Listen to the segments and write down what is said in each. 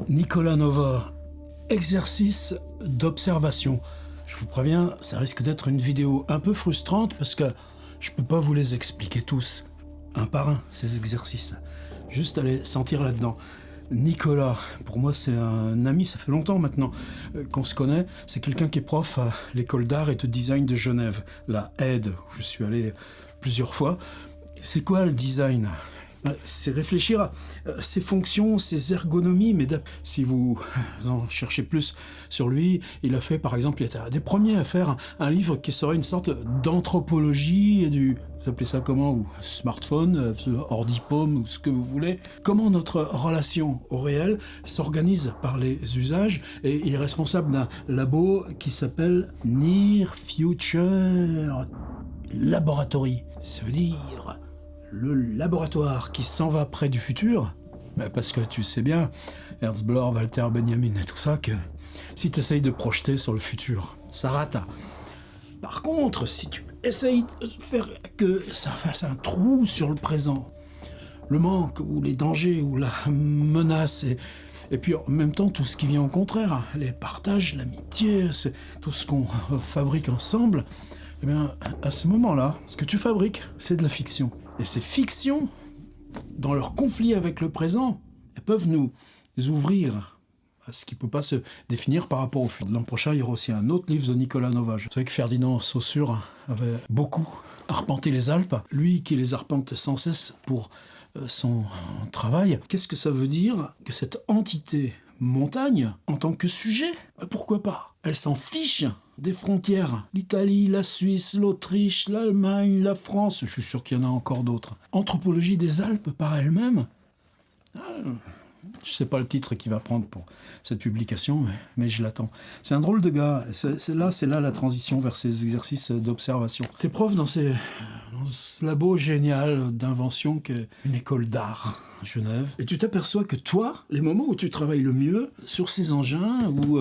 Nicolas Nova, exercice d'observation. Je vous préviens, ça risque d'être une vidéo un peu frustrante parce que je peux pas vous les expliquer tous, un par un, ces exercices. Juste aller sentir là-dedans. Nicolas, pour moi c'est un ami, ça fait longtemps maintenant qu'on se connaît. C'est quelqu'un qui est prof à l'école d'art et de design de Genève, la EDE, où je suis allé plusieurs fois. C'est quoi le design ? C'est réfléchir à ses fonctions, ses ergonomies, mais si vous en cherchez plus sur lui, il a fait par exemple, il était un des premiers à faire un livre qui serait une sorte d'anthropologie vous appelez ça comment vous ? Smartphone, ordi-paume ou ce que vous voulez. Comment notre relation au réel s'organise par les usages, et il est responsable d'un labo qui s'appelle Near Future Laboratory. Ça veut dire le laboratoire qui s'en va près du futur, parce que tu sais bien, Ernst Bloch, Walter Benjamin et tout ça, que si tu essayes de projeter sur le futur, ça rate. Par contre, si tu essayes de faire que ça fasse un trou sur le présent, le manque ou les dangers ou la menace et puis en même temps tout ce qui vient au contraire, les partages, l'amitié, c'est tout ce qu'on fabrique ensemble, eh bien à ce moment-là, ce que tu fabriques, c'est de la fiction. Et ces fictions, dans leur conflit avec le présent, elles peuvent nous ouvrir à ce qui ne peut pas se définir par rapport au futur. L'an prochain, il y aura aussi un autre livre de Nicolas Nova. Vous savez que Ferdinand Saussure avait beaucoup arpenté les Alpes, lui qui les arpente sans cesse pour son travail. Qu'est-ce que ça veut dire que cette entité montagne, en tant que sujet, pourquoi pas ? Elle s'en fiche des frontières. L'Italie, la Suisse, l'Autriche, l'Allemagne, la France, je suis sûr qu'il y en a encore d'autres. Anthropologie des Alpes par elle-même. Je sais pas le titre qu'il va prendre pour cette publication, mais je l'attends. C'est un drôle de gars. C'est là la transition vers ces exercices d'observation. T'es prof dans ce labo génial d'invention qu'est une école d'art à Genève. Et tu t'aperçois que toi, les moments où tu travailles le mieux sur ces engins, ou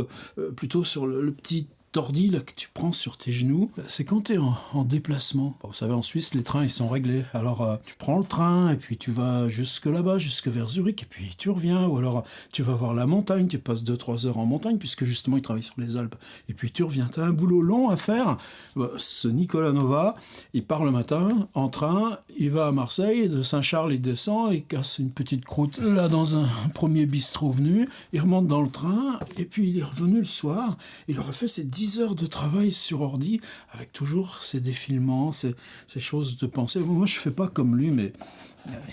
plutôt sur le petit ordi là, que tu prends sur tes genoux, c'est quand tu es en déplacement. Vous savez, en Suisse, les trains, ils sont réglés. Alors, tu prends le train, et puis tu vas jusque là-bas, jusque vers Zurich, et puis tu reviens. Ou alors, tu vas voir la montagne, tu passes 2-3 heures en montagne, puisque justement, ils travaillent sur les Alpes. Et puis tu reviens. Tu as un boulot long à faire. Ce Nicolas Nova, il part le matin, en train, il va à Marseille, de Saint-Charles, il descend, il casse une petite croûte là dans un premier bistrot venu, il remonte dans le train, et puis il est revenu le soir, il aurait fait ses 10 heures de travail sur ordi, avec toujours ces défilements, ces choses de pensée. Moi, je fais pas comme lui, mais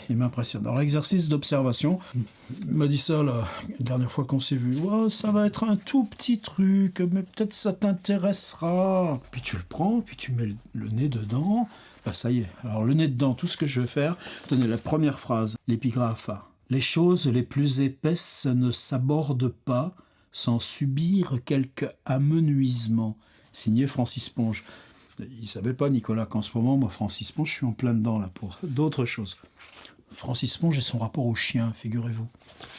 il m'impressionne. Dans l'exercice d'observation, il m'a dit ça la dernière fois qu'on s'est vu. Oh, ça va être un tout petit truc, mais peut-être ça t'intéressera. Puis tu le prends, puis tu mets le nez dedans. Ça y est. Alors le nez dedans, tout ce que je vais faire, tenez la première phrase, l'épigraphe. Les choses les plus épaisses ne s'abordent pas sans subir quelque amenuisement. Signé Francis Ponge. Il ne savait pas, Nicolas, qu'en ce moment, moi, Francis Ponge, je suis en plein dedans, là, pour d'autres choses. Francis Ponge et son rapport au chien, figurez-vous.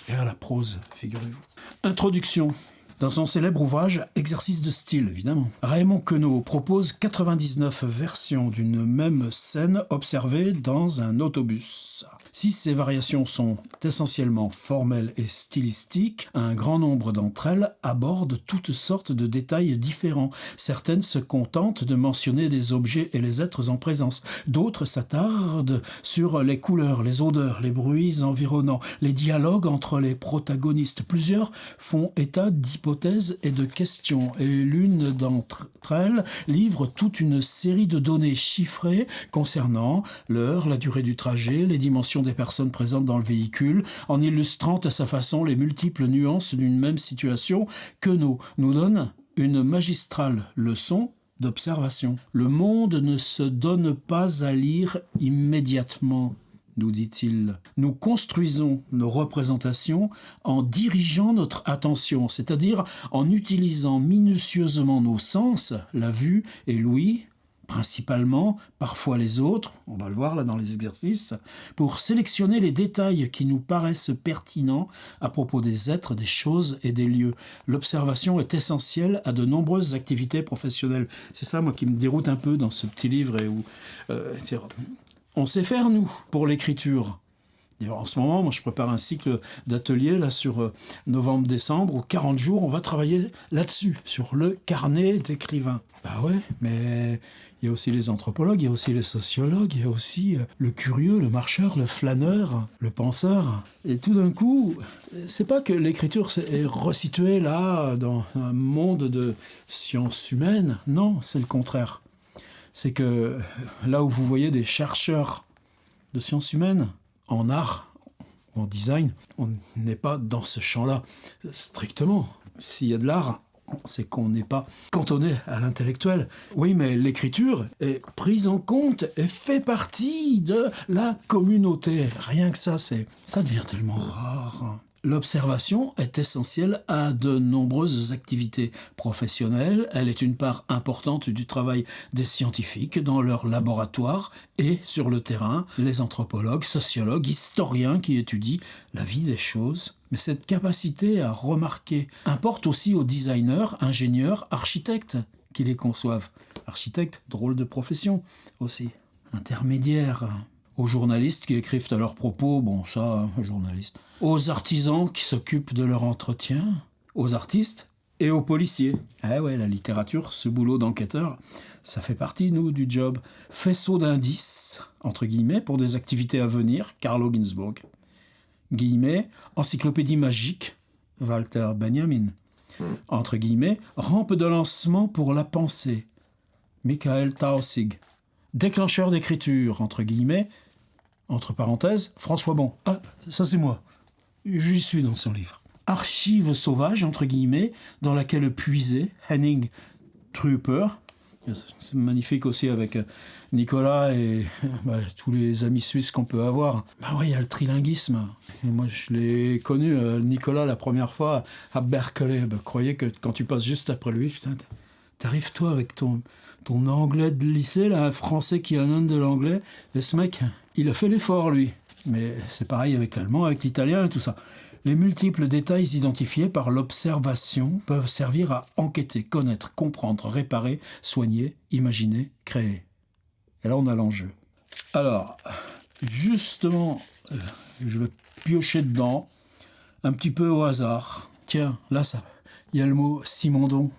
Et à la prose, figurez-vous. Introduction. Dans son célèbre ouvrage « Exercice de style », évidemment, Raymond Queneau propose 99 versions d'une même scène observée dans un autobus. Si ces variations sont essentiellement formelles et stylistiques, un grand nombre d'entre elles abordent toutes sortes de détails différents. Certaines se contentent de mentionner les objets et les êtres en présence. D'autres s'attardent sur les couleurs, les odeurs, les bruits environnants, les dialogues entre les protagonistes. Plusieurs font état d'hypothèses et de questions, et l'une d'entre elles livre toute une série de données chiffrées concernant l'heure, la durée du trajet, les dimensions des personnes présentes dans le véhicule, en illustrant à sa façon les multiples nuances d'une même situation. Queneau nous donne une magistrale leçon d'observation. Le monde ne se donne pas à lire immédiatement, nous dit-il. Nous construisons nos représentations en dirigeant notre attention, c'est-à-dire en utilisant minutieusement nos sens, la vue et l'ouïe, principalement, parfois les autres, on va le voir là dans les exercices, pour sélectionner les détails qui nous paraissent pertinents à propos des êtres, des choses et des lieux. L'observation est essentielle à de nombreuses activités professionnelles. C'est ça, moi, qui me déroute un peu dans ce petit livre, et où on sait faire, nous, pour l'écriture. D'ailleurs, en ce moment, moi, je prépare un cycle d'ateliers là sur novembre-décembre, où 40 jours, on va travailler là-dessus, sur le carnet d'écrivain. Bah ouais, mais il y a aussi les anthropologues, il y a aussi les sociologues, il y a aussi le curieux, le marcheur, le flâneur, le penseur. Et tout d'un coup, c'est pas que l'écriture est resituée là, dans un monde de sciences humaines. Non, c'est le contraire. C'est que là où vous voyez des chercheurs de sciences humaines, en art, en design, on n'est pas dans ce champ-là, strictement. S'il y a de l'art, c'est qu'on n'est pas cantonné à l'intellectuel. Oui, mais l'écriture est prise en compte et fait partie de la communauté. Rien que ça, ça devient tellement rare. L'observation est essentielle à de nombreuses activités professionnelles. Elle est une part importante du travail des scientifiques dans leur laboratoire et sur le terrain, les anthropologues, sociologues, historiens qui étudient la vie des choses. Mais cette capacité à remarquer importe aussi aux designers, ingénieurs, architectes qui les conçoivent. Architectes, drôle de profession aussi. Intermédiaires. Aux journalistes qui écrivent à leurs propos, bon ça, journalistes. Aux artisans qui s'occupent de leur entretien, aux artistes et aux policiers. Ah ouais, la littérature, ce boulot d'enquêteur, ça fait partie, nous, du job. Faisceau d'indices, entre guillemets, pour des activités à venir, Carlo Ginzburg. Guillemets, encyclopédie magique, Walter Benjamin. Entre guillemets, rampe de lancement pour la pensée, Michael Taussig. Déclencheur d'écriture, entre guillemets, entre parenthèses, François Bon. Ah, ça c'est moi. J'y suis dans son livre. Archive sauvage, entre guillemets, dans laquelle puiser, Henning Trupper. C'est magnifique aussi avec Nicolas et tous les amis suisses qu'on peut avoir. Bah oui, il y a le trilinguisme. Et moi, je l'ai connu, Nicolas, la première fois à Berkeley. Bah, croyez que quand tu passes juste après lui, putain, t'arrives toi avec ton anglais de lycée, là, un français qui en a de l'anglais, et ce mec, il a fait l'effort, lui. Mais c'est pareil avec l'allemand, avec l'italien et tout ça. Les multiples détails identifiés par l'observation peuvent servir à enquêter, connaître, comprendre, réparer, soigner, imaginer, créer. Et là, on a l'enjeu. Alors, justement, je vais piocher dedans, un petit peu au hasard. Tiens, là, il y a le mot Simondon.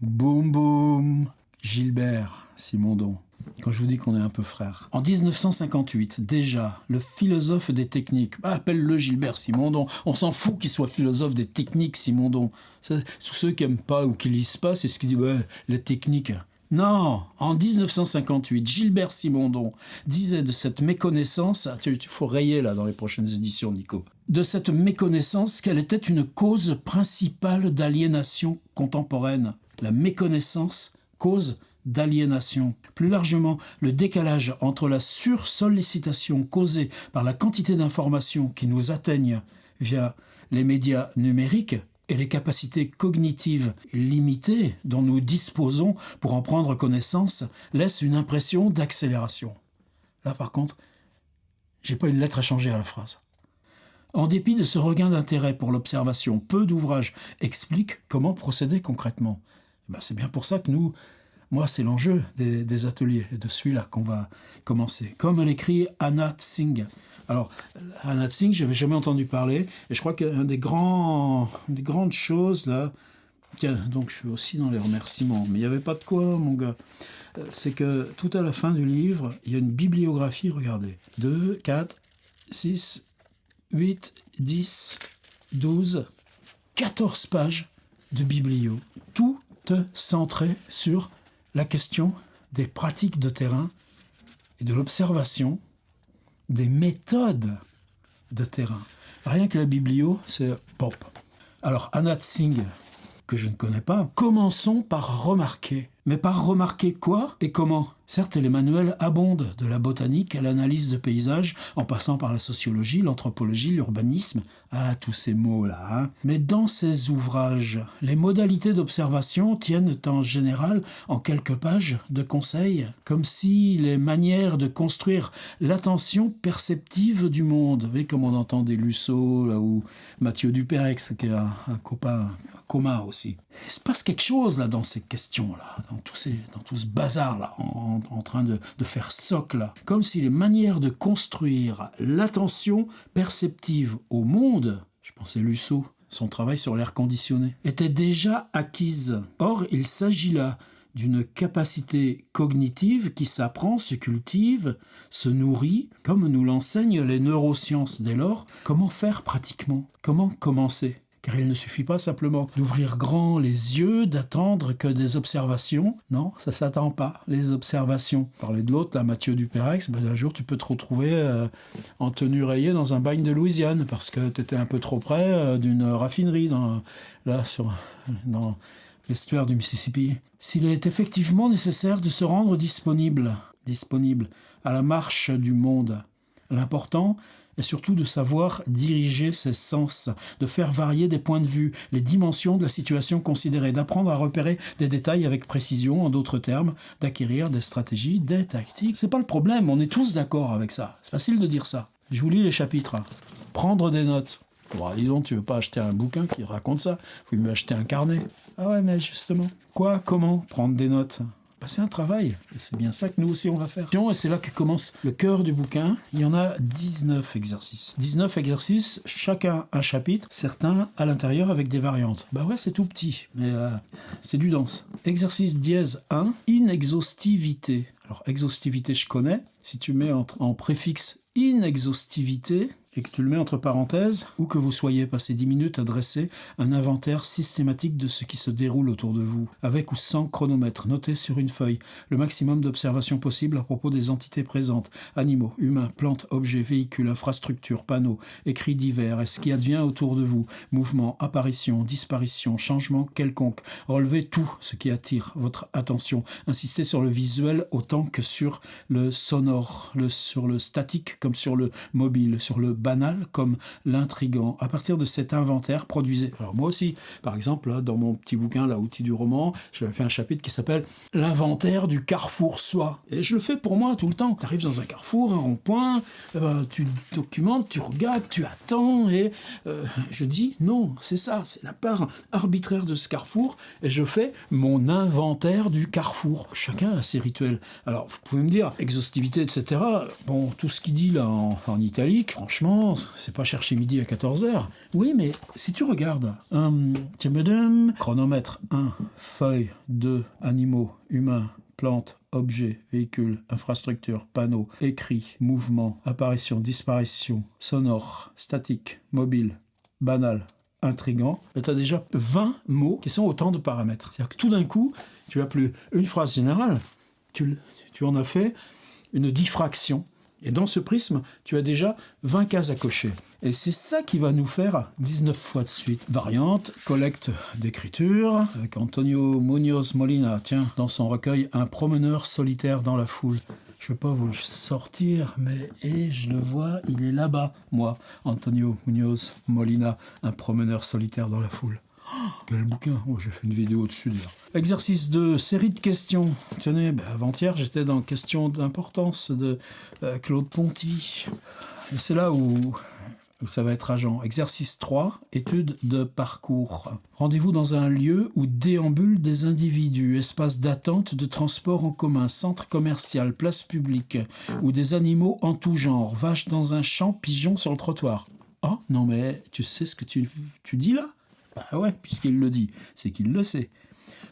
Boum boum, Gilbert Simondon. Quand je vous dis qu'on est un peu frères. En 1958, déjà, le philosophe des techniques, appelle-le Gilbert Simondon, on s'en fout qu'il soit philosophe des techniques Simondon. Tous ceux qui n'aiment pas ou qui lisent pas, c'est ce qui dit, ouais, les techniques. Non, en 1958, Gilbert Simondon disait de cette méconnaissance, il faut rayer là dans les prochaines éditions, Nico, de cette méconnaissance qu'elle était une cause principale d'aliénation contemporaine. La méconnaissance, cause d'aliénation. Plus largement, le décalage entre la sursollicitation causée par la quantité d'informations qui nous atteignent via les médias numériques et les capacités cognitives limitées dont nous disposons pour en prendre connaissance laisse une impression d'accélération. Là, par contre, j'ai pas une lettre à changer à la phrase. En dépit de ce regain d'intérêt pour l'observation, peu d'ouvrages expliquent comment procéder concrètement. C'est bien pour ça que moi, c'est l'enjeu des ateliers, de celui-là qu'on va commencer. Comme l'écrit Anna Tsing. Alors, Anna Tsing, je n'avais jamais entendu parler, et je crois qu'une des grandes choses, là, donc je suis aussi dans les remerciements, mais il n'y avait pas de quoi, mon gars, c'est que tout à la fin du livre, il y a une bibliographie, regardez, 2, 4, 6, 8, 10, 12, 14 pages de biblio, tout centré sur la question des pratiques de terrain et de l'observation des méthodes de terrain. Rien que la biblio, c'est pop. Alors, Anna Tsing, que je ne connais pas, commençons par remarquer. Mais par remarquer quoi et comment ? Certes, les manuels abondent de la botanique à l'analyse de paysages, en passant par la sociologie, l'anthropologie, l'urbanisme, tous ces mots-là. Hein. Mais dans ces ouvrages, les modalités d'observation tiennent en général en quelques pages de conseils, comme si les manières de construire l'attention perceptive du monde, vous voyez comme on entend des Lusso, là, ou Mathieu Duperex, qui est un copain commun aussi. Il se passe quelque chose là dans ces questions-là, dans tout ce bazar-là, en train de faire socle, là. Comme si les manières de construire l'attention perceptive au monde, je pensais Lusso, son travail sur l'air conditionné, étaient déjà acquises. Or, il s'agit là d'une capacité cognitive qui s'apprend, se cultive, se nourrit, comme nous l'enseignent les neurosciences. Dès lors, comment faire pratiquement? Comment commencer? Car il ne suffit pas simplement d'ouvrir grand les yeux, d'attendre que des observations. Non, ça ne s'attend pas, les observations. Parler de l'autre, là, Mathieu Duperex, un jour tu peux te retrouver en tenue rayée dans un bagne de Louisiane parce que tu étais un peu trop près d'une raffinerie dans l'estuaire du Mississippi. S'il est effectivement nécessaire de se rendre disponible à la marche du monde, l'important est surtout de savoir diriger ses sens, de faire varier des points de vue, les dimensions de la situation considérée, d'apprendre à repérer des détails avec précision, en d'autres termes, d'acquérir des stratégies, des tactiques. C'est pas le problème, on est tous d'accord avec ça. C'est facile de dire ça. Je vous lis les chapitres. Prendre des notes. Bon, dis donc, tu veux pas acheter un bouquin qui raconte ça? Faut mieux acheter un carnet. Ah ouais, mais justement. Quoi? Comment prendre des notes? C'est un travail. Et c'est bien ça que nous aussi on va faire. Et c'est là que commence le cœur du bouquin. Il y en a 19 exercices. 19 exercices, chacun un chapitre, certains à l'intérieur avec des variantes. Bah ouais, c'est tout petit, mais c'est du dense. Exercice dièse 1, inexhaustivité. Alors, exhaustivité, je connais. Si tu mets en préfixe inexhaustivité, et que tu le mets entre parenthèses, ou que vous soyez passé 10 minutes à dresser un inventaire systématique de ce qui se déroule autour de vous, avec ou sans chronomètre, notez sur une feuille le maximum d'observations possibles à propos des entités présentes, animaux, humains, plantes, objets, véhicules, infrastructures, panneaux, écrits divers, et ce qui advient autour de vous, mouvements, apparitions, disparitions, changements quelconques, relevez tout ce qui attire votre attention, insistez sur le visuel autant que sur le sonore, sur le statique comme sur le mobile, sur le banal comme l'intrigant. À partir de cet inventaire, produisez. Alors moi aussi, par exemple, là, dans mon petit bouquin, là, Outils du roman, j'avais fait un chapitre qui s'appelle « L'inventaire du carrefour soi ». Et je le fais pour moi tout le temps. Tu arrives dans un carrefour, un rond-point, tu documentes, tu regardes, tu attends, et je dis non, c'est ça, c'est la part arbitraire de ce carrefour, et je fais mon inventaire du carrefour. Chacun a ses rituels. Alors, vous pouvez me dire, exhaustivité, etc. Bon, tout ce qu'il dit là en italique, franchement, c'est pas chercher midi à 14h. Oui, mais si tu regardes, chronomètre 1, feuille 2, animaux, humains, plantes, objets, véhicules, infrastructures, panneaux, écrits, mouvements, apparitions, disparitions, sonores, statiques, mobiles, banal, intrigant, tu as déjà 20 mots qui sont autant de paramètres. C'est-à-dire que tout d'un coup, tu n'as plus une phrase générale, tu en as fait une diffraction. Et dans ce prisme, tu as déjà 20 cases à cocher. Et c'est ça qui va nous faire 19 fois de suite. Variante, collecte d'écriture, avec Antonio Muñoz Molina, tiens, dans son recueil « Un promeneur solitaire dans la foule ». Je ne vais pas vous le sortir, mais je le vois, il est là-bas, moi, Antonio Muñoz Molina, un promeneur solitaire dans la foule. Oh, quel bouquin! Oh, j'ai fait une vidéo dessus d'ailleurs. Exercice 2, série de questions. Tenez, avant-hier, j'étais dans Questions d'importance de Claude Ponty. Et c'est là où ça va être agent. Exercice 3, étude de parcours. Rendez-vous dans un lieu où déambulent des individus, espace d'attente de transport en commun, centre commercial, place publique, ou des animaux en tout genre, vaches dans un champ, pigeons sur le trottoir. Oh, non mais tu sais ce que tu dis là? Bah ouais, puisqu'il le dit, c'est qu'il le sait.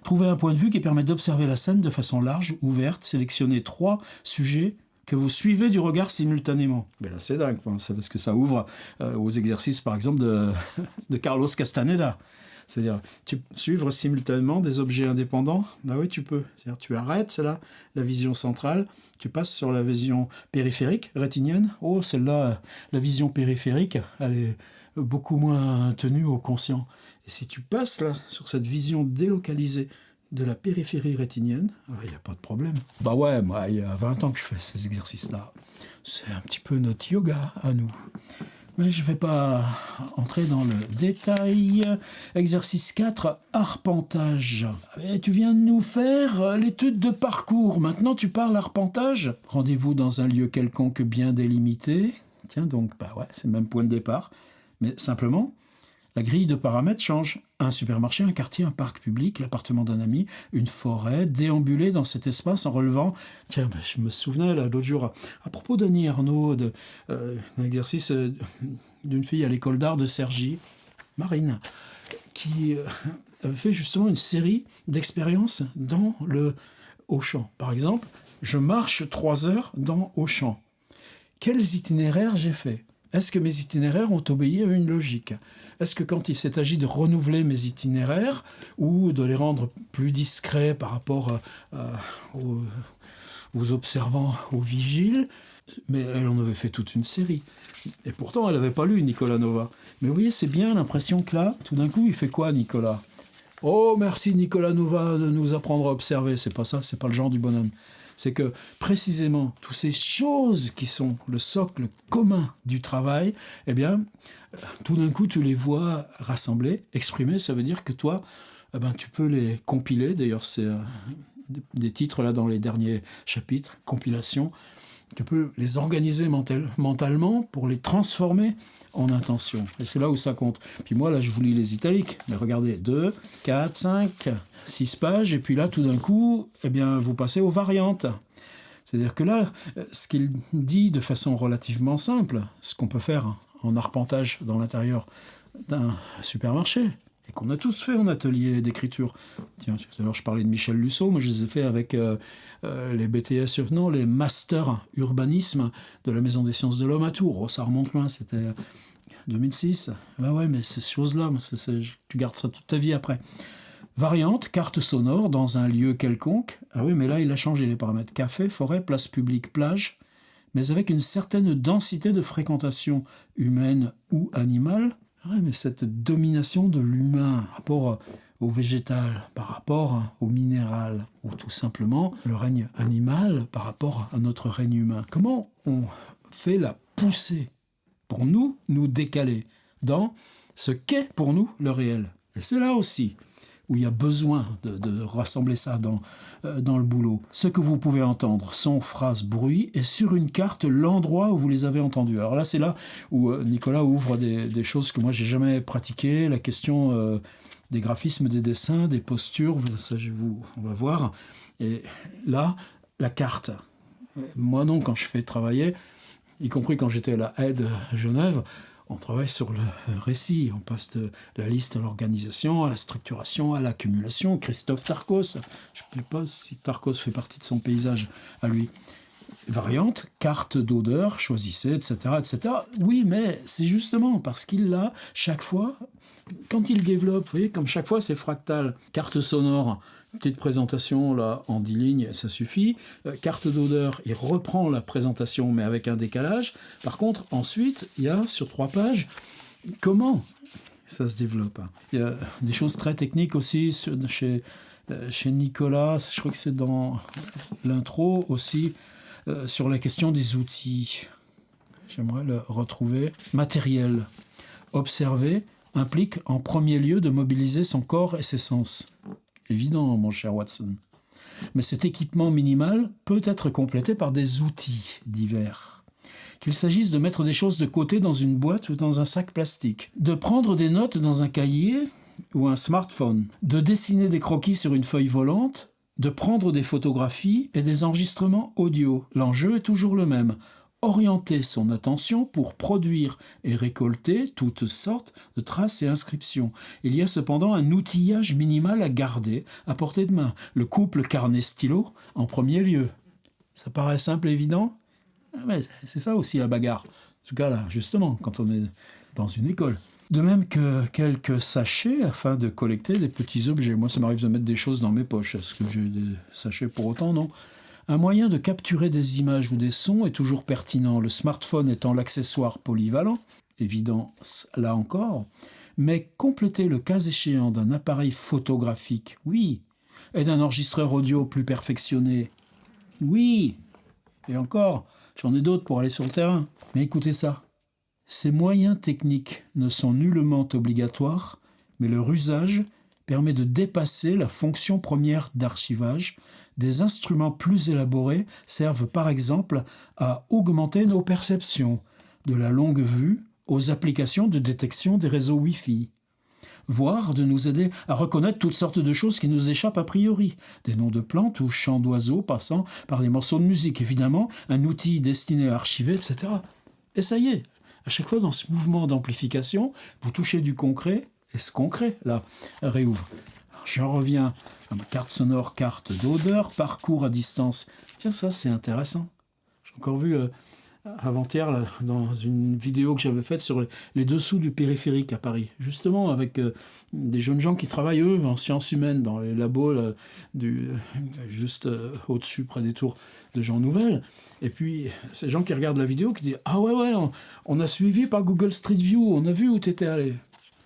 Trouvez un point de vue qui permet d'observer la scène de façon large, ouverte, sélectionnez 3 sujets que vous suivez du regard simultanément. Mais là c'est dingue, c'est parce que ça ouvre aux exercices par exemple de Carlos Castaneda. C'est-à-dire, suivre simultanément des objets indépendants, bah oui, tu peux. C'est-à-dire, tu arrêtes, c'est là, la vision centrale, tu passes sur la vision périphérique, rétinienne. Oh, celle-là, la vision périphérique, elle est beaucoup moins tenue au conscient. Et si tu passes là, sur cette vision délocalisée de la périphérie rétinienne, il n'y a pas de problème. Bah ouais, moi, il y a 20 ans que je fais ces exercices-là. C'est un petit peu notre yoga à nous. Mais je ne vais pas entrer dans le détail. Exercice 4, arpentage. Et tu viens de nous faire l'étude de parcours. Maintenant, tu parles arpentage. Rendez-vous dans un lieu quelconque bien délimité. Tiens donc, bah ouais, c'est le même point de départ. Mais simplement, La grille de paramètres change. Un supermarché, un quartier, un parc public, l'appartement d'un ami, une forêt, déambuler dans cet espace en relevant... Tiens, je me souvenais l'autre jour, à propos d'Annie Ernaux, d'un exercice d'une fille à l'école d'art de Cergy, Marine, qui avait fait justement une série d'expériences dans le Auchan. Par exemple, je marche 3 heures dans Auchan. Quels itinéraires j'ai fait ? Est-ce que mes itinéraires ont obéi à une logique ? Est-ce que quand il s'est agi de renouveler mes itinéraires ou de les rendre plus discrets par rapport aux observants, aux vigiles, mais elle en avait fait toute une série. Et pourtant, elle n'avait pas lu Nicolas Nova. Mais vous voyez, c'est bien l'impression que là, tout d'un coup, il fait quoi, Nicolas ? Oh, merci Nicolas Nova de nous apprendre à observer. C'est pas ça, c'est pas le genre du bonhomme. C'est que, précisément, toutes ces choses qui sont le socle commun du travail, eh bien, tout d'un coup, tu les vois rassemblés, exprimés. Ça veut dire que toi, eh ben, tu peux les compiler. D'ailleurs, c'est des titres là dans les derniers chapitres, compilation. Tu peux les organiser mentalement pour les transformer en intention. Et c'est là où ça compte. Puis moi, là, je vous lis les italiques. Mais regardez, 2, 4, 5, 6 pages. Et puis là, tout d'un coup, eh bien, vous passez aux variantes. C'est-à-dire que là, ce qu'il dit de façon relativement simple, ce qu'on peut faire en arpentage dans l'intérieur d'un supermarché, et qu'on a tous fait en atelier d'écriture. Tiens, tout à l'heure, je parlais de Michel Lusso, moi je les ai fait avec les BTS, non, les masters urbanisme de la Maison des Sciences de l'Homme à Tours. Oh, ça remonte loin, c'était 2006. Ben ouais, mais ces choses-là, tu gardes ça toute ta vie après. Variante, carte sonore dans un lieu quelconque. Ah oui, mais là, il a changé les paramètres. Café, forêt, place publique, plage, mais avec une certaine densité de fréquentation humaine ou animale. Ouais, mais cette domination de l'humain par rapport au végétal, par rapport au minéral, ou tout simplement le règne animal par rapport à notre règne humain. Comment on fait la poussée pour nous décaler dans ce qu'est pour nous le réel ? Et c'est là aussi où il y a besoin de rassembler ça dans le boulot. Ce que vous pouvez entendre, son, phrase, bruit, et sur une carte, l'endroit où vous les avez entendus. Alors là, c'est là où Nicolas ouvre des choses que moi, j'ai jamais pratiquées. La question des graphismes, des dessins, des postures, ça, on va voir. Et là, la carte. Moi non, quand je fais travailler, y compris quand j'étais à la Aide Genève, on travaille sur le récit, on passe de la liste à l'organisation, à la structuration, à l'accumulation. Christophe Tarkos, je ne sais pas si Tarkos fait partie de son paysage à lui. Variante, carte d'odeur, choisissez, etc., etc. Oui, mais c'est justement parce qu'il l'a chaque fois, quand il développe, vous voyez, comme chaque fois c'est fractal. Carte sonore, petite présentation là en 10 lignes, ça suffit. Carte d'odeur, il reprend la présentation mais avec un décalage. Par contre, ensuite, il y a sur 3 pages comment ça se développe. Il y a des choses très techniques aussi chez Nicolas, je crois que c'est dans l'intro aussi, sur la question des outils. J'aimerais le retrouver. Matériel. Observer implique en premier lieu de mobiliser son corps et ses sens. Évident, mon cher Watson. Mais cet équipement minimal peut être complété par des outils divers. Qu'il s'agisse de mettre des choses de côté dans une boîte ou dans un sac plastique, de prendre des notes dans un cahier ou un smartphone, de dessiner des croquis sur une feuille volante, de prendre des photographies et des enregistrements audio. L'enjeu est toujours le même. Orienter son attention pour produire et récolter toutes sortes de traces et inscriptions. Il y a cependant un outillage minimal à garder à portée de main. Le couple carnet-stylo en premier lieu. Ça paraît simple et évident, mais c'est ça aussi la bagarre. En tout cas là, justement, quand on est dans une école. De même que quelques sachets afin de collecter des petits objets. Moi, ça m'arrive de mettre des choses dans mes poches. Est-ce que j'ai des sachets pour autant ? Non. Un moyen de capturer des images ou des sons est toujours pertinent, le smartphone étant l'accessoire polyvalent, évident là encore, mais compléter le cas échéant d'un appareil photographique, oui, et d'un enregistreur audio plus perfectionné, oui, et encore, j'en ai d'autres pour aller sur le terrain, mais écoutez ça. Ces moyens techniques ne sont nullement obligatoires, mais leur usage permet de dépasser la fonction première d'archivage. Des instruments plus élaborés servent par exemple à augmenter nos perceptions, de la longue vue aux applications de détection des réseaux Wi-Fi. voire de nous aider à reconnaître toutes sortes de choses qui nous échappent a priori. Des noms de plantes ou chants d'oiseaux passant par des morceaux de musique. Évidemment, un outil destiné à archiver, etc. Et ça y est, à chaque fois dans ce mouvement d'amplification, vous touchez du concret, et ce concret, là, réouvre. J'en reviens à ma carte sonore, carte d'odeur, parcours à distance. Tiens, ça, c'est intéressant. J'ai encore vu avant-hier, là, dans une vidéo que j'avais faite sur les dessous du périphérique à Paris, justement avec des jeunes gens qui travaillent, eux, en sciences humaines, dans les labos là, juste au-dessus, près des tours de Jean Nouvel. Et puis, ces gens qui regardent la vidéo qui disent « Ah ouais, on a suivi par Google Street View, on a vu où tu étais allé. »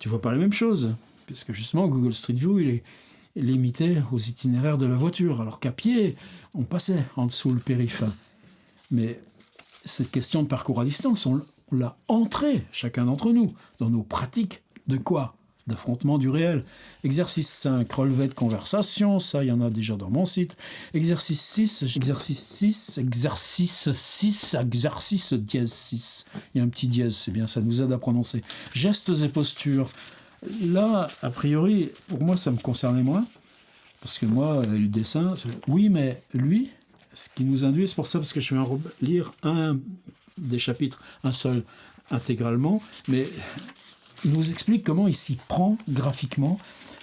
Tu vois pas les mêmes choses, puisque justement, Google Street View, il est limité aux itinéraires de la voiture, alors qu'à pied, on passait en dessous le périph'. Mais cette question de parcours à distance, on l'a entrée, chacun d'entre nous, dans nos pratiques de quoi ? D'affrontement du réel. Exercice 5, relevé de conversation, ça, il y en a déjà dans mon site. Exercice 6, exercice dièse 6. Il y a un petit dièse, c'est bien, ça nous aide à prononcer. Gestes et postures. Là, a priori, pour moi, ça me concernait moins. Parce que moi, le dessin, oui, mais lui, ce qui nous induit, c'est pour ça, parce que je vais en lire un des chapitres, un seul, intégralement, mais il nous explique comment il s'y prend graphiquement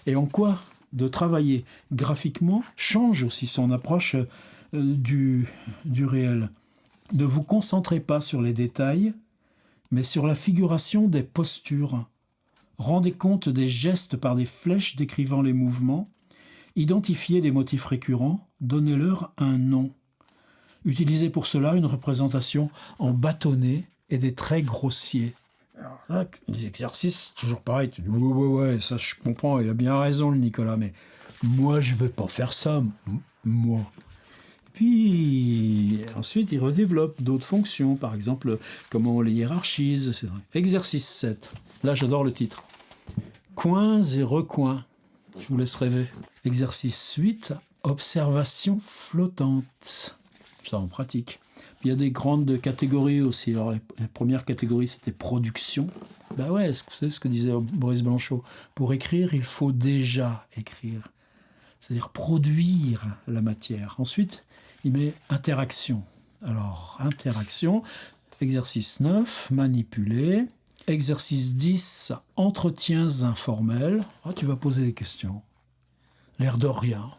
et en quoi de travailler graphiquement change aussi son approche du réel. Ne vous concentrez pas sur les détails, mais sur la figuration des postures. Rendez compte des gestes par des flèches décrivant les mouvements. Identifiez des motifs récurrents, donnez-leur un nom. Utilisez pour cela une représentation en bâtonnet et des traits grossiers. Alors là, les exercices, toujours pareil, tu dis ouais, ça je comprends, il a bien raison le Nicolas, mais moi je ne vais pas faire ça, moi. Puis ensuite il redéveloppe d'autres fonctions, par exemple comment on les hiérarchise. Exercice 7, là j'adore le titre. Coins et recoins, je vous laisse rêver. Exercice 8, observation flottante, ça en pratique. Il y a des grandes catégories aussi. Alors, la première catégorie, c'était production. Ben ouais, vous savez ce que disait Boris Blanchot. Pour écrire, il faut déjà écrire. C'est-à-dire produire la matière. Ensuite, il met interaction. Alors, interaction. Exercice 9, manipuler. Exercice 10, entretiens informels. Ah, tu vas poser des questions. L'air de rien.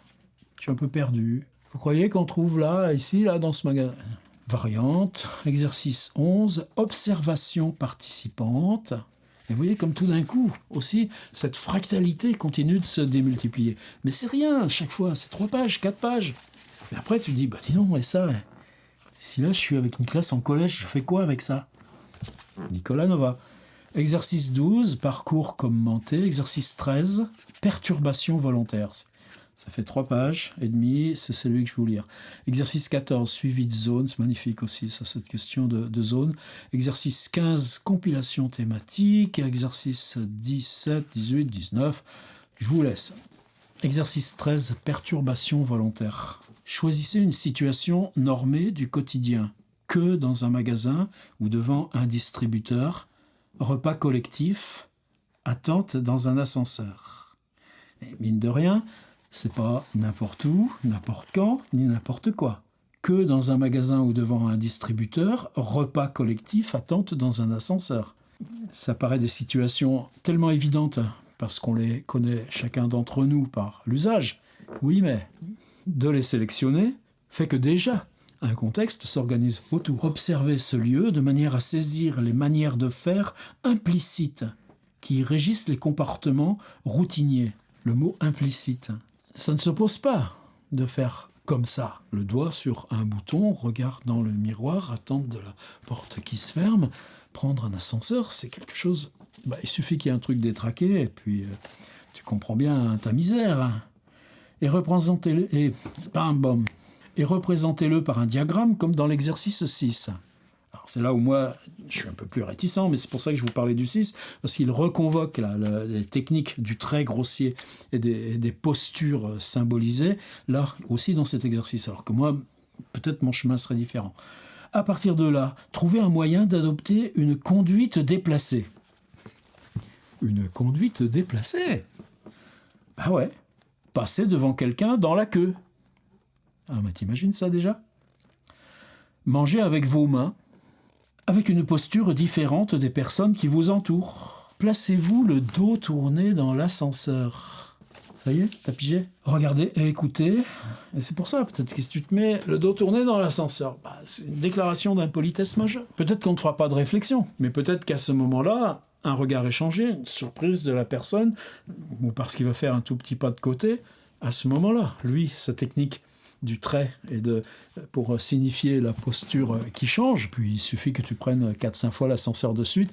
Je suis un peu perdu. Vous croyez qu'on trouve là, ici, là, dans ce magasin ? Variante, exercice 11, observation participante. Et vous voyez comme tout d'un coup, aussi, cette fractalité continue de se démultiplier. Mais c'est rien, chaque fois, c'est 3 pages, 4 pages. Mais après, tu te dis, bah dis donc, et ça, si là je suis avec une classe en collège, je fais quoi avec ça ? Nicolas Nova. Exercice 12, parcours commenté. Exercice 13, perturbation volontaire. Ça fait 3 pages et demie, c'est celui que je vais vous lire. Exercice 14, suivi de zone, c'est magnifique aussi, ça, cette question de zone. Exercice 15, compilation thématique. Exercice 17, 18, 19, je vous laisse. Exercice 13, perturbation volontaire. Choisissez une situation normée du quotidien. Que dans un magasin ou devant un distributeur, repas collectif, attente dans un ascenseur. Et mine de rien, c'est pas n'importe où, n'importe quand, ni n'importe quoi. Que dans un magasin ou devant un distributeur, repas collectif, attente dans un ascenseur. Ça paraît des situations tellement évidentes, parce qu'on les connaît chacun d'entre nous par l'usage. Oui, mais de les sélectionner fait que déjà, un contexte s'organise autour. Observez ce lieu de manière à saisir les manières de faire implicites qui régissent les comportements routiniers. Le mot implicite. Ça ne s'oppose pas de faire comme ça, le doigt sur un bouton, regard dans le miroir, attendre de la porte qui se ferme, prendre un ascenseur, c'est quelque chose... il suffit qu'il y ait un truc détraqué, et puis tu comprends bien ta misère. Et représentez-le par un diagramme comme dans l'exercice 6. Alors c'est là où moi, je suis un peu plus réticent, mais c'est pour ça que je vous parlais du 6, parce qu'il reconvoque les techniques du trait grossier et des postures symbolisées, là aussi dans cet exercice. Alors que moi, peut-être mon chemin serait différent. À partir de là, trouvez un moyen d'adopter une conduite déplacée. une conduite déplacée. Ah ouais, passer devant quelqu'un dans la queue. Ah mais t'imagines ça déjà? Manger avec vos mains, avec une posture différente des personnes qui vous entourent. Placez-vous le dos tourné dans l'ascenseur. Ça y est, t'as pigé? Regardez et écoutez. Et c'est pour ça, peut-être que si tu te mets le dos tourné dans l'ascenseur, c'est une déclaration d'impolitesse majeure. Peut-être qu'on ne te fera pas de réflexion, mais peut-être qu'à ce moment-là, un regard échangé, une surprise de la personne, ou parce qu'il va faire un tout petit pas de côté, à ce moment-là, lui, sa technique du trait et pour signifier la posture qui change, puis il suffit que tu prennes 4-5 fois l'ascenseur de suite,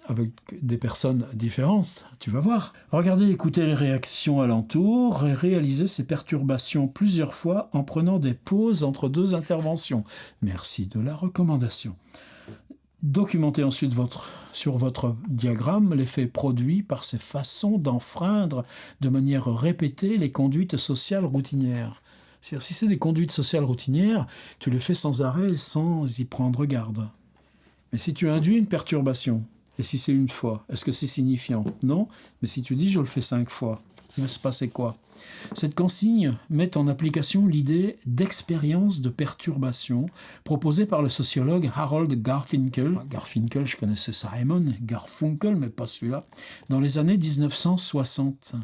avec des personnes différentes, tu vas voir. Regardez, écoutez les réactions alentour et réalisez ces perturbations plusieurs fois en prenant des pauses entre deux interventions. Merci de la recommandation. Documentez ensuite sur votre diagramme l'effet produit par ces façons d'enfreindre de manière répétée les conduites sociales routinières. C'est-à-dire, si c'est des conduites sociales routinières, tu les fais sans arrêt, sans y prendre garde. Mais si tu induis une perturbation, et si c'est une fois, est-ce que c'est signifiant? Non, mais si tu dis « je le fais 5 fois », il va se passer quoi? Cette consigne met en application l'idée d'expérience de perturbation proposée par le sociologue Harold Garfinkel. Garfinkel, je connaissais Simon, Garfunkel, mais pas celui-là, dans les années 1960.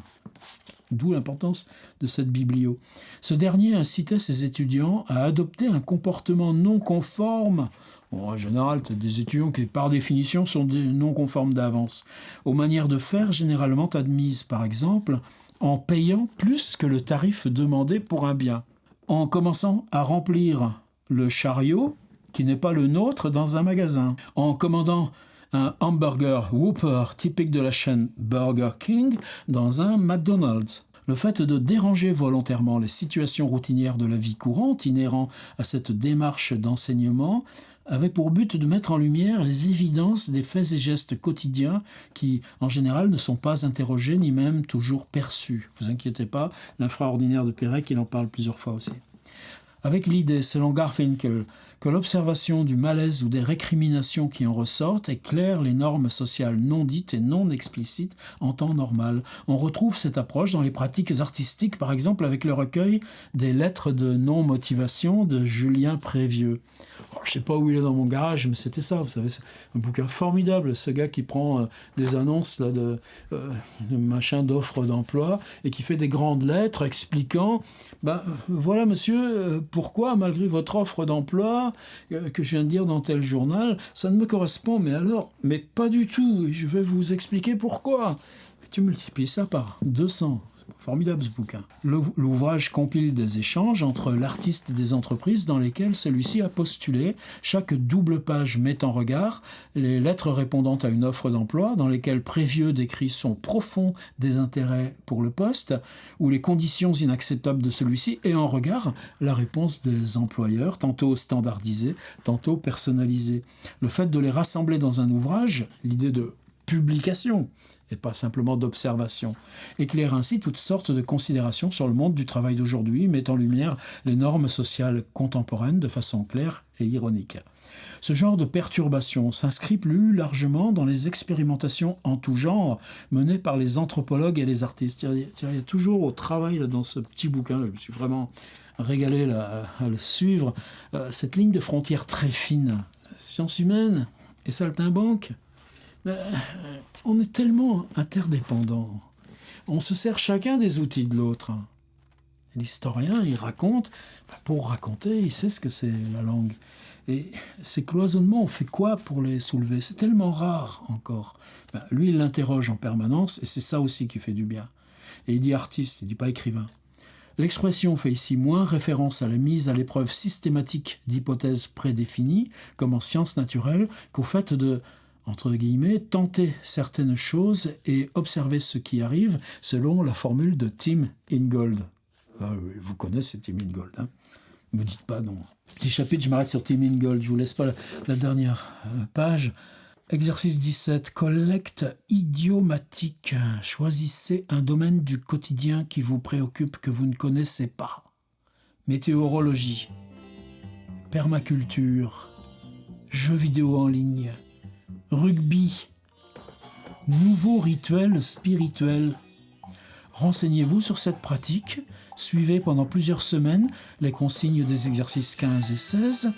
D'où l'importance de cette biblio. Ce dernier incitait ses étudiants à adopter un comportement non conforme. Bon, en général, tu as des étudiants qui, par définition, sont non conformes d'avance, aux manières de faire généralement admises, par exemple, en payant plus que le tarif demandé pour un bien, en commençant à remplir le chariot qui n'est pas le nôtre dans un magasin, en commandant un hamburger Whopper typique de la chaîne Burger King dans un McDonald's. Le fait de déranger volontairement les situations routinières de la vie courante inhérent à cette démarche d'enseignement avait pour but de mettre en lumière les évidences des faits et gestes quotidiens qui, en général, ne sont pas interrogés ni même toujours perçus. Ne vous inquiétez pas, l'infraordinaire de Pérec, il en parle plusieurs fois aussi. Avec l'idée, selon Garfinkel, que l'observation du malaise ou des récriminations qui en ressortent éclaire les normes sociales non dites et non explicites en temps normal. On retrouve cette approche dans les pratiques artistiques, par exemple avec le recueil des lettres de non-motivation de Julien Prévieux. Je ne sais pas où il est dans mon garage, mais c'était ça, vous savez, c'est un bouquin formidable, ce gars qui prend des annonces là, de machin d'offres d'emploi et qui fait des grandes lettres expliquant voilà monsieur, pourquoi malgré votre offre d'emploi que je viens de dire dans tel journal, ça ne me correspond, mais pas du tout, et je vais vous expliquer pourquoi. Et tu multiplies ça par 200. Formidable ce bouquin. L'ouvrage compile des échanges entre l'artiste et des entreprises dans lesquels celui-ci a postulé. Chaque double page met en regard les lettres répondant à une offre d'emploi dans lesquelles Prévieux décrit son profond désintérêt pour le poste ou les conditions inacceptables de celui-ci et en regard la réponse des employeurs, tantôt standardisée, tantôt personnalisée. Le fait de les rassembler dans un ouvrage, l'idée de publication, et pas simplement d'observation, éclaire ainsi toutes sortes de considérations sur le monde du travail d'aujourd'hui, met en lumière les normes sociales contemporaines de façon claire et ironique. Ce genre de perturbation s'inscrit plus largement dans les expérimentations en tout genre menées par les anthropologues et les artistes. Il y a toujours au travail là, dans ce petit bouquin, là, je me suis vraiment régalé là, à le suivre, cette ligne de frontière très fine. Sciences humaines et saltimbanque, on est tellement interdépendants. On se sert chacun des outils de l'autre. L'historien, il raconte. Pour raconter, il sait ce que c'est la langue. Et ces cloisonnements, on fait quoi pour les soulever? C'est tellement rare encore. Lui, il l'interroge en permanence, et c'est ça aussi qui fait du bien. Et il dit artiste, il ne dit pas écrivain. L'expression fait ici moins référence à la mise à l'épreuve systématique d'hypothèses prédéfinies, comme en sciences naturelles, qu'au fait de, entre guillemets, tenter certaines choses et observer ce qui arrive selon la formule de Tim Ingold. Ah oui, vous connaissez Tim Ingold, hein? Ne me dites pas non. Petit chapitre, je m'arrête sur Tim Ingold, je vous laisse pas la dernière page. Exercice 17, collecte idiomatique. Choisissez un domaine du quotidien qui vous préoccupe, que vous ne connaissez pas. Météorologie, permaculture, jeux vidéo en ligne, rugby, nouveau rituel spirituel. Renseignez-vous sur cette pratique, suivez pendant plusieurs semaines les consignes des exercices 15 et 16,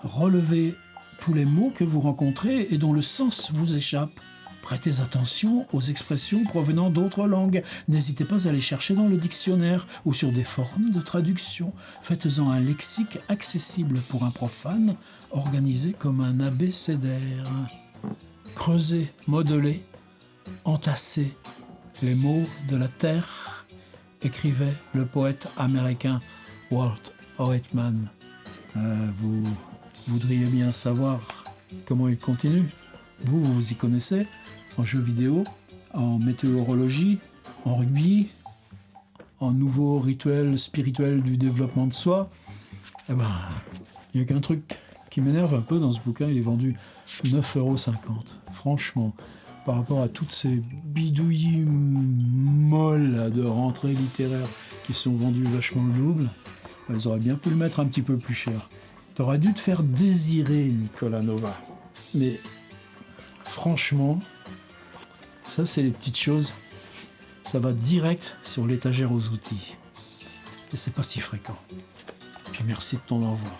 relevez tous les mots que vous rencontrez et dont le sens vous échappe. Prêtez attention aux expressions provenant d'autres langues. N'hésitez pas à les chercher dans le dictionnaire ou sur des forums de traduction. Faites-en un lexique accessible pour un profane, organisé comme un abécédaire. Creusez, modelez, entassez les mots de la terre, écrivait le poète américain Walt Whitman. Vous voudriez bien savoir comment il continue? Vous y connaissez en jeux vidéo, en météorologie, en rugby, en nouveau rituel spirituel du développement de soi. Eh ben, il n'y a qu'un truc qui m'énerve un peu dans ce bouquin, il est vendu 9,50 €. Franchement, par rapport à toutes ces bidouilles molles de rentrée littéraire qui sont vendues vachement le double, ils auraient bien pu le mettre un petit peu plus cher. T'aurais dû te faire désirer, Nicolas Nova. Mais franchement, ça c'est les petites choses, ça va direct sur l'étagère aux outils. Et c'est pas si fréquent. Puis merci de ton envoi.